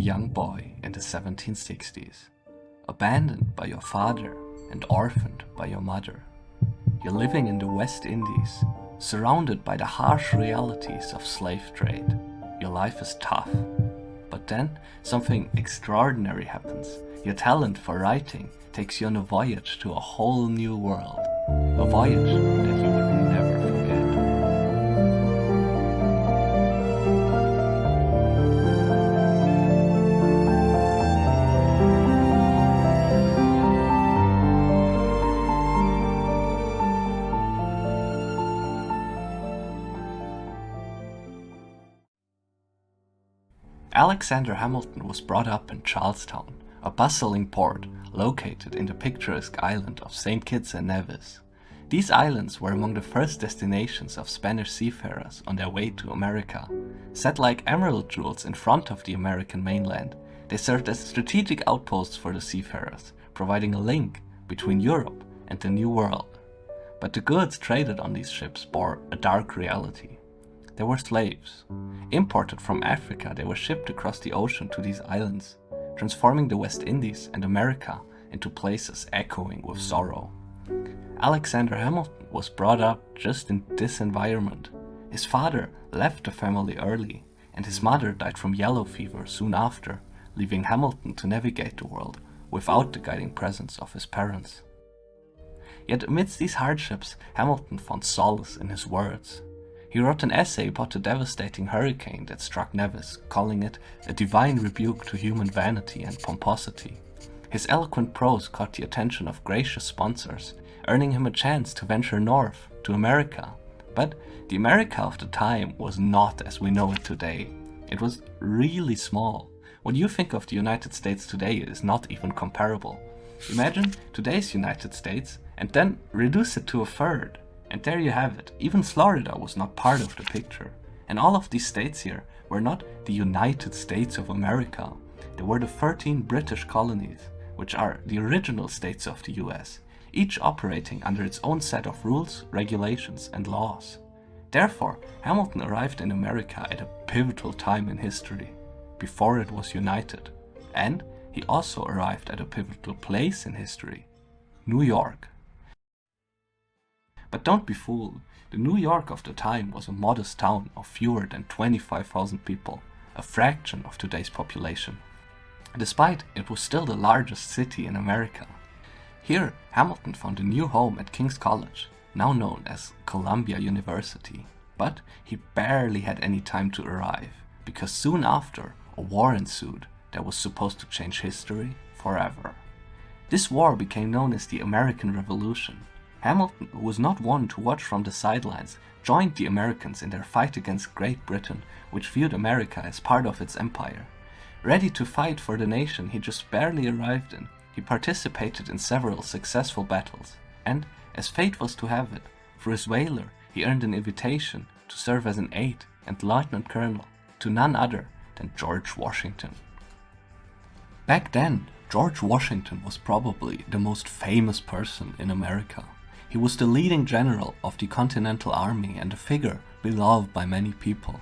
young boy in the 1760s, abandoned by your father and orphaned by your mother. You're living in the West Indies, surrounded by the harsh realities of slave trade. Your life is tough. But then something extraordinary happens. Your talent for writing takes you on a voyage to a whole new world. A voyage that you would never forget. Alexander Hamilton was brought up in Charlestown, a bustling port located in the picturesque island of St. Kitts and Nevis. These islands were among the first destinations of Spanish seafarers on their way to America. Set like emerald jewels in front of the American mainland, they served as strategic outposts for the seafarers, providing a link between Europe and the New World. But the goods traded on these ships bore a dark reality. They were slaves. Imported from Africa, they were shipped across the ocean to these islands, transforming the West Indies and America into places echoing with sorrow. Alexander Hamilton was brought up just in this environment. His father left the family early, and his mother died from yellow fever soon after, leaving Hamilton to navigate the world without the guiding presence of his parents. Yet amidst these hardships, Hamilton found solace in his words. He wrote an essay about the devastating hurricane that struck Nevis, calling it a divine rebuke to human vanity and pomposity. His eloquent prose caught the attention of gracious sponsors, earning him a chance to venture north to America. But the America of the time was not as we know it today. It was really small. What you think of the United States today is not even comparable. Imagine today's United States and then reduce it to a third. And there you have it. Even Florida was not part of the picture. And all of these states here were not the United States of America. They were the 13 British colonies, which are the original states of the US, each operating under its own set of rules, regulations, and laws. Therefore, Hamilton arrived in America at a pivotal time in history, before it was united. And he also arrived at a pivotal place in history, New York. But don't be fooled, the New York of the time was a modest town of fewer than 25,000 people, a fraction of today's population. Despite it was still the largest city in America. Here, Hamilton found a new home at King's College, now known as Columbia University. But he barely had any time to arrive, because soon after, a war ensued that was supposed to change history forever. This war became known as the American Revolution. Hamilton, who was not one to watch from the sidelines, joined the Americans in their fight against Great Britain, which viewed America as part of its empire. Ready to fight for the nation he just barely arrived in, he participated in several successful battles, and, as fate was to have it, through his whaler he earned an invitation to serve as an aide and lieutenant colonel to none other than George Washington. Back then, George Washington was probably the most famous person in America. He was the leading general of the Continental Army and a figure beloved by many people.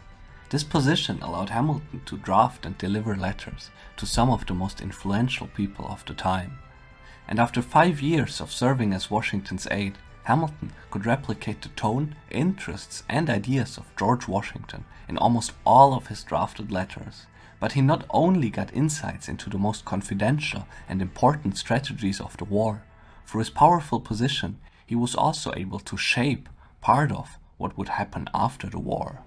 This position allowed Hamilton to draft and deliver letters to some of the most influential people of the time. And after 5 years of serving as Washington's aide, Hamilton could replicate the tone, interests, and ideas of George Washington in almost all of his drafted letters. But he not only got insights into the most confidential and important strategies of the war, through his powerful position, he was also able to shape part of what would happen after the war.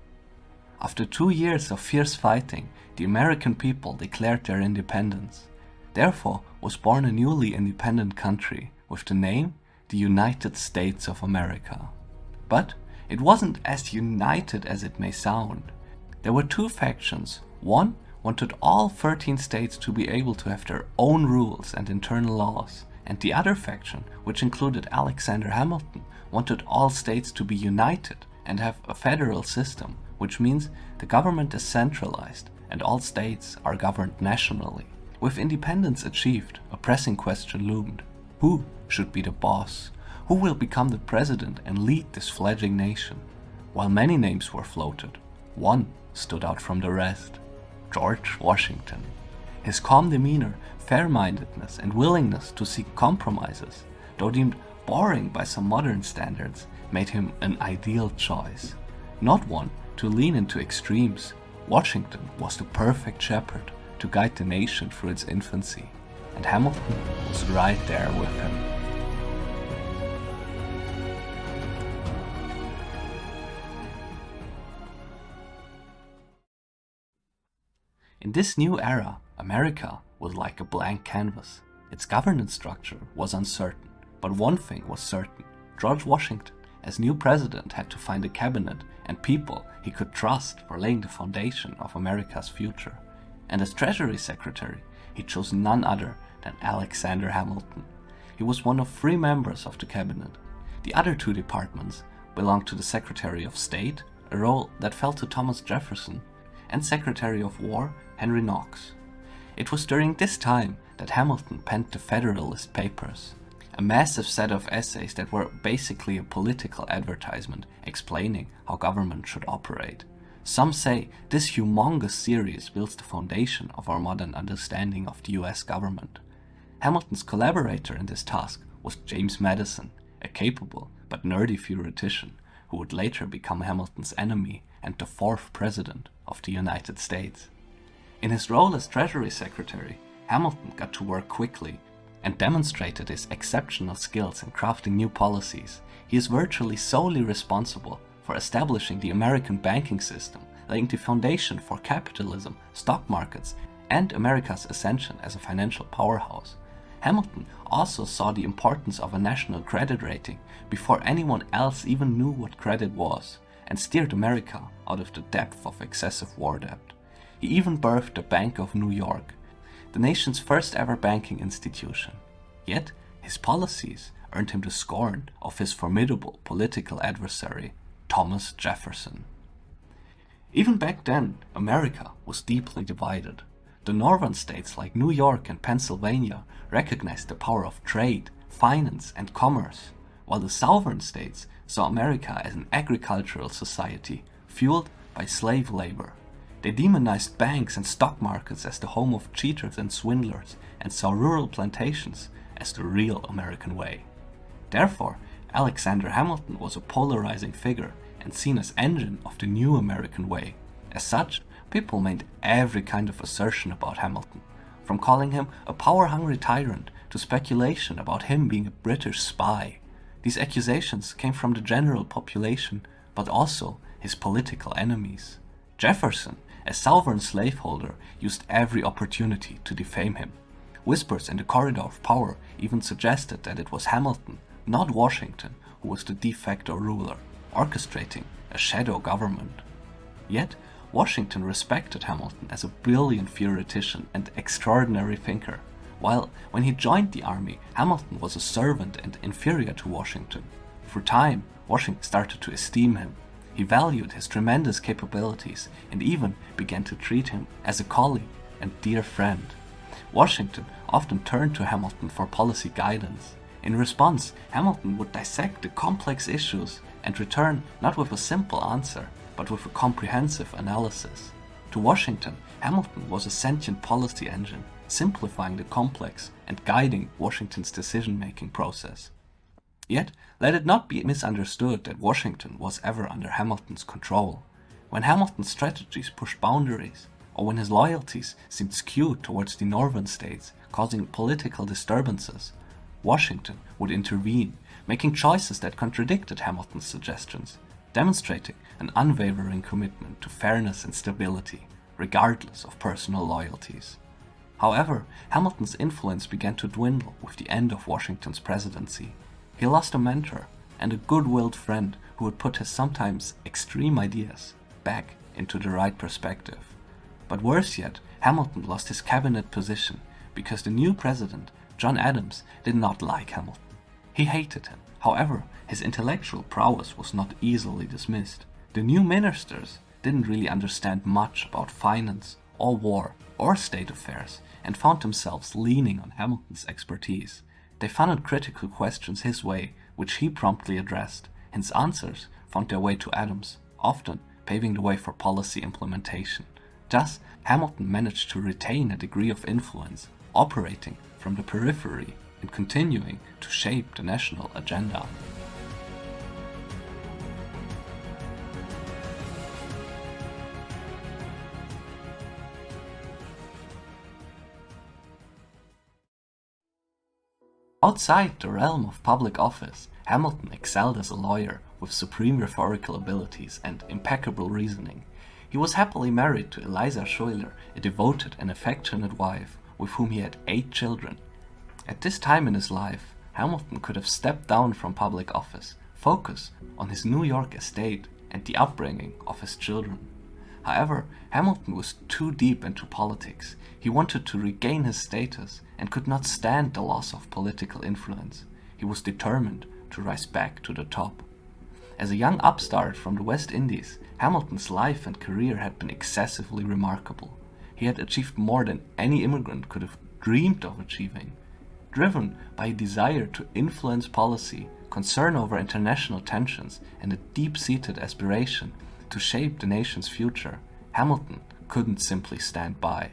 After 2 years of fierce fighting, the American people declared their independence. Therefore was born a newly independent country with the name the United States of America. But it wasn't as united as it may sound. There were two factions. One wanted all 13 states to be able to have their own rules and internal laws, and the other faction, which included Alexander Hamilton, wanted all states to be united and have a federal system, which means the government is centralized and all states are governed nationally. With independence achieved, a pressing question loomed. Who should be the boss? Who will become the president and lead this fledgling nation? While many names were floated, one stood out from the rest: George Washington. His calm demeanor, fair-mindedness, and willingness to seek compromises, though deemed boring by some modern standards, made him an ideal choice. Not one to lean into extremes, Washington was the perfect shepherd to guide the nation through its infancy, and Hamilton was right there with him. In this new era, America was like a blank canvas. Its governance structure was uncertain, but one thing was certain: George Washington, as new president, had to find a cabinet and people he could trust for laying the foundation of America's future. And as Treasury Secretary, he chose none other than Alexander Hamilton. He was one of 3 members of the cabinet. The other 2 departments belonged to the Secretary of State, a role that fell to Thomas Jefferson, and Secretary of War Henry Knox. It was during this time that Hamilton penned the Federalist Papers, a massive set of essays that were basically a political advertisement explaining how government should operate. Some say this humongous series builds the foundation of our modern understanding of the US government. Hamilton's collaborator in this task was James Madison, a capable but nerdy theoretician who would later become Hamilton's enemy and the 4th President of the United States. In his role as Treasury Secretary, Hamilton got to work quickly and demonstrated his exceptional skills in crafting new policies. He is virtually solely responsible for establishing the American banking system, laying the foundation for capitalism, stock markets, and America's ascension as a financial powerhouse. Hamilton also saw the importance of a national credit rating before anyone else even knew what credit was, and steered America out of the depth of excessive war debt. He even birthed the Bank of New York, the nation's first ever banking institution. Yet, his policies earned him the scorn of his formidable political adversary, Thomas Jefferson. Even back then, America was deeply divided. The northern states like New York and Pennsylvania recognized the power of trade, finance, and commerce, while the southern states saw America as an agricultural society fueled by slave labor. They demonized banks and stock markets as the home of cheaters and swindlers, and saw rural plantations as the real American way. Therefore, Alexander Hamilton was a polarizing figure and seen as engine of the new American way. As such, people made every kind of assertion about Hamilton, from calling him a power-hungry tyrant to speculation about him being a British spy. These accusations came from the general population, but also his political enemies. Jefferson, a Southern slaveholder, used every opportunity to defame him. Whispers in the corridor of power even suggested that it was Hamilton, not Washington, who was the de facto ruler, orchestrating a shadow government. Yet, Washington respected Hamilton as a brilliant theoretician and extraordinary thinker, while when he joined the army, Hamilton was a servant and inferior to Washington. Through time, Washington started to esteem him. He valued his tremendous capabilities and even began to treat him as a colleague and dear friend. Washington often turned to Hamilton for policy guidance. In response, Hamilton would dissect the complex issues and return not with a simple answer, but with a comprehensive analysis. To Washington, Hamilton was a sentient policy engine, simplifying the complex and guiding Washington's decision-making process. Yet, let it not be misunderstood that Washington was ever under Hamilton's control. When Hamilton's strategies pushed boundaries, or when his loyalties seemed skewed towards the northern states, causing political disturbances, Washington would intervene, making choices that contradicted Hamilton's suggestions, demonstrating an unwavering commitment to fairness and stability, regardless of personal loyalties. However, Hamilton's influence began to dwindle with the end of Washington's presidency. He lost a mentor and a good-willed friend who would put his sometimes extreme ideas back into the right perspective. But worse yet, Hamilton lost his cabinet position because the new president, John Adams, did not like Hamilton. He hated him. However, his intellectual prowess was not easily dismissed. The new ministers didn't really understand much about finance or war or state affairs and found themselves leaning on Hamilton's expertise. They funneled critical questions his way, which he promptly addressed. His answers found their way to Adams, often paving the way for policy implementation. Thus, Hamilton managed to retain a degree of influence, operating from the periphery and continuing to shape the national agenda. Outside the realm of public office, Hamilton excelled as a lawyer with supreme rhetorical abilities and impeccable reasoning. He was happily married to Eliza Schuyler, a devoted and affectionate wife, with whom he had 8 children. At this time in his life, Hamilton could have stepped down from public office, focused on his New York estate and the upbringing of his children. However, Hamilton was too deep into politics. He wanted to regain his status and could not stand the loss of political influence. He was determined to rise back to the top. As a young upstart from the West Indies, Hamilton's life and career had been excessively remarkable. He had achieved more than any immigrant could have dreamed of achieving. Driven by a desire to influence policy, concern over international tensions, and a deep-seated aspiration to shape the nation's future, Hamilton couldn't simply stand by.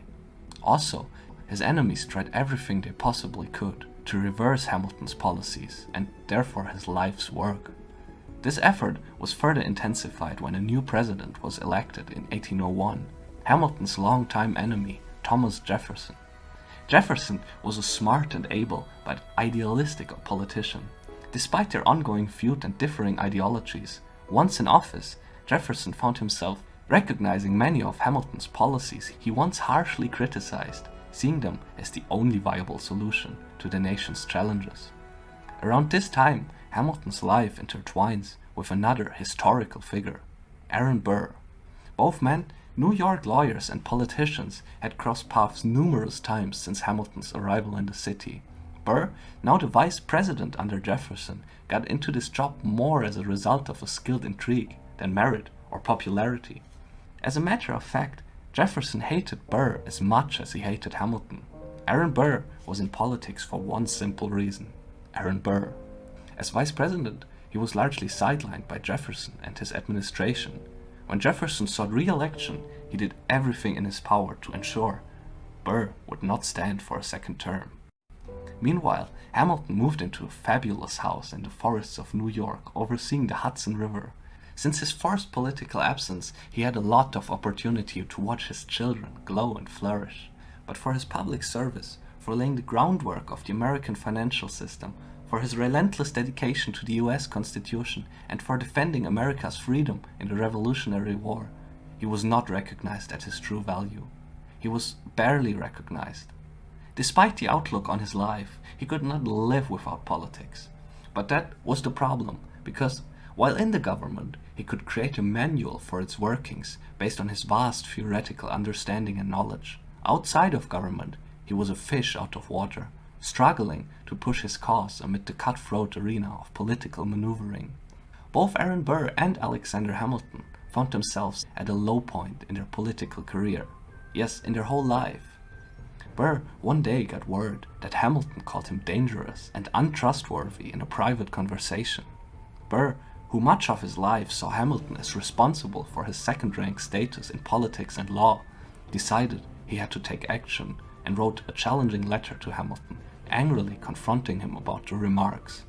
Also, his enemies tried everything they possibly could to reverse Hamilton's policies and therefore his life's work. This effort was further intensified when a new president was elected in 1801, Hamilton's longtime enemy, Thomas Jefferson. Jefferson was a smart and able but idealistic politician. Despite their ongoing feud and differing ideologies, once in office, Jefferson found himself recognizing many of Hamilton's policies he once harshly criticized, seeing them as the only viable solution to the nation's challenges. Around this time, Hamilton's life intertwines with another historical figure, Aaron Burr. Both men, New York lawyers and politicians, had crossed paths numerous times since Hamilton's arrival in the city. Burr, now the vice president under Jefferson, got into this job more as a result of a skilled intrigue than merit or popularity. As a matter of fact, Jefferson hated Burr as much as he hated Hamilton. Aaron Burr was in politics for one simple reason: Aaron Burr. As vice president, he was largely sidelined by Jefferson and his administration. When Jefferson sought re-election, he did everything in his power to ensure Burr would not stand for a second term. Meanwhile, Hamilton moved into a fabulous house in the forests of New York, overseeing the Hudson River. Since his forced political absence, he had a lot of opportunity to watch his children glow and flourish. But for his public service, for laying the groundwork of the American financial system, for his relentless dedication to the US Constitution, and for defending America's freedom in the Revolutionary War, he was not recognized at his true value. He was barely recognized. Despite the outlook on his life, he could not live without politics. But that was the problem, because while in the government, he could create a manual for its workings based on his vast theoretical understanding and knowledge. Outside of government, he was a fish out of water, struggling to push his cause amid the cutthroat arena of political maneuvering. Both Aaron Burr and Alexander Hamilton found themselves at a low point in their political career. Yes, in their whole life. Burr one day got word that Hamilton called him dangerous and untrustworthy in a private conversation. Burr, who much of his life saw Hamilton as responsible for his second-rank status in politics and law, decided he had to take action and wrote a challenging letter to Hamilton, angrily confronting him about the remarks.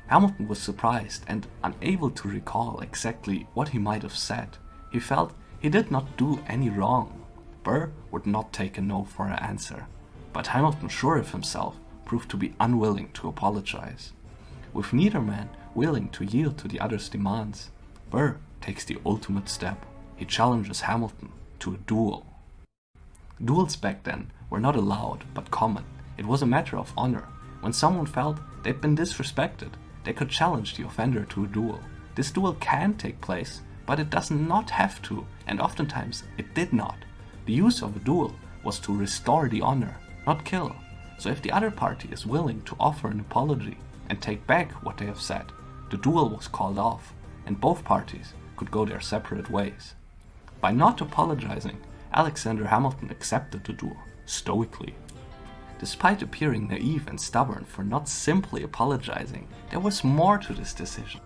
Hamilton was surprised and unable to recall exactly what he might have said. He felt he did not do any wrong. Burr would not take a no for an answer, but Hamilton, sure of himself, proved to be unwilling to apologize. With neither man willing to yield to the other's demands, Burr takes the ultimate step. He challenges Hamilton to a duel. Duels back then were not allowed, but common. It was a matter of honor. When someone felt they'd been disrespected, they could challenge the offender to a duel. This duel can take place, but it does not have to, and oftentimes it did not. The use of a duel was to restore the honor, not kill. So if the other party is willing to offer an apology and take back what they have said, the duel was called off, and both parties could go their separate ways. By not apologizing, Alexander Hamilton accepted the duel, stoically. Despite appearing naive and stubborn for not simply apologizing, there was more to this decision.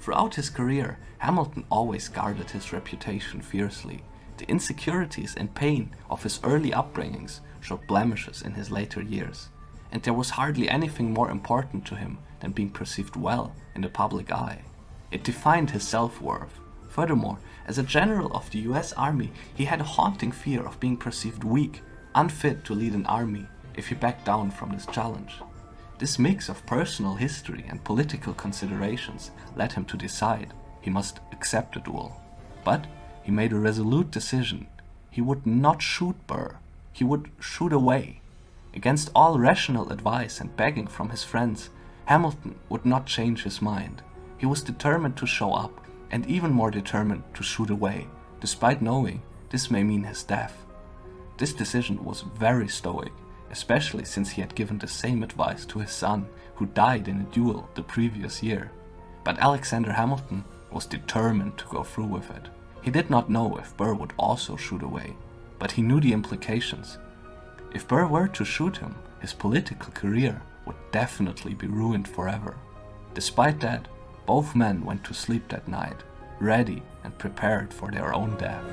Throughout his career, Hamilton always guarded his reputation fiercely. The insecurities and pain of his early upbringings showed blemishes in his later years, and there was hardly anything more important to him than being perceived well in the public eye. It defined his self-worth. Furthermore, as a general of the US Army, he had a haunting fear of being perceived weak, unfit to lead an army if he backed down from this challenge. This mix of personal history and political considerations led him to decide he must accept the duel. But he made a resolute decision. He would not shoot Burr. He would shoot away. Against all rational advice and begging from his friends, Hamilton would not change his mind. He was determined to show up, and even more determined to shoot away, despite knowing this may mean his death. This decision was very stoic, especially since he had given the same advice to his son, who died in a duel the previous year. But Alexander Hamilton was determined to go through with it. He did not know if Burr would also shoot away, but he knew the implications. If Burr were to shoot him, his political career would definitely be ruined forever. Despite that, both men went to sleep that night, ready and prepared for their own death.